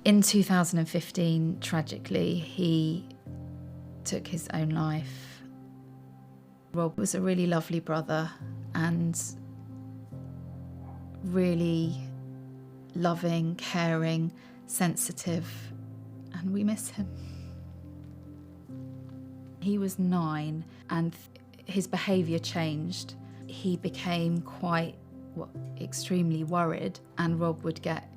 In 2015, tragically, he took his own life. Rob was a really lovely brother and really loving, caring, sensitive, and we miss him. He was 9 and his behaviour changed. He became extremely worried, and Rob would get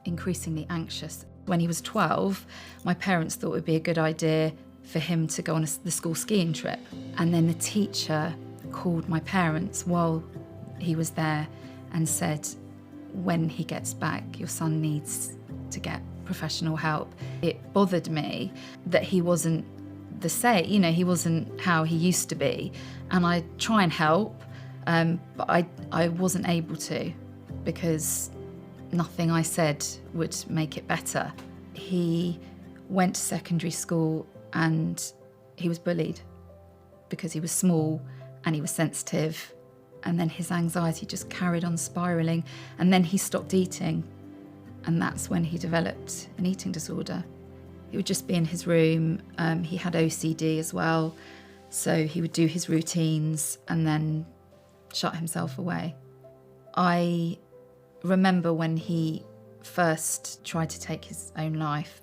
increasingly anxious. When he was 12, my parents thought it would be a good idea for him to go on the school skiing trip. And then the teacher called my parents while he was there and said, when he gets back, your son needs to get professional help. It bothered me that he wasn't the same, he wasn't how he used to be. And I try and help, but I wasn't able to, because nothing I said would make it better. He went to secondary school and he was bullied because he was small and he was sensitive, and then his anxiety just carried on spiralling, and then he stopped eating, and that's when he developed an eating disorder. He would just be in his room. He had OCD as well, so he would do his routines and then shut himself away. I remember when he first tried to take his own life,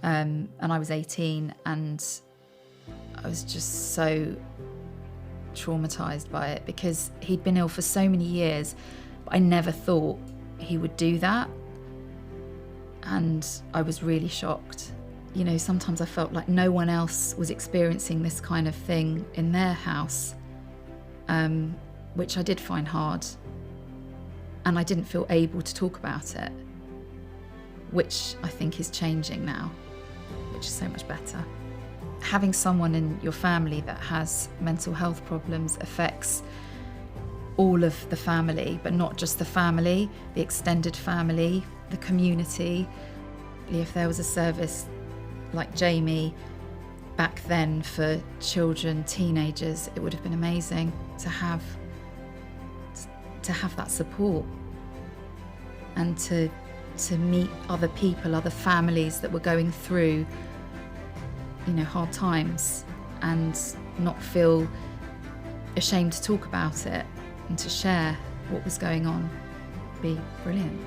and I was 18, and I was just so traumatised by it because he'd been ill for so many years, but I never thought he would do that, and I was really shocked. Sometimes I felt like no one else was experiencing this kind of thing in their house, which I did find hard. And I didn't feel able to talk about it, which I think is changing now, which is so much better. Having someone in your family that has mental health problems affects all of the family, but not just the family, the extended family, the community. If there was a service like Jami back then for children, teenagers, it would have been amazing to have that support and to meet other people, other families that were going through hard times, and not feel ashamed to talk about it and to share what was going on. Be brilliant.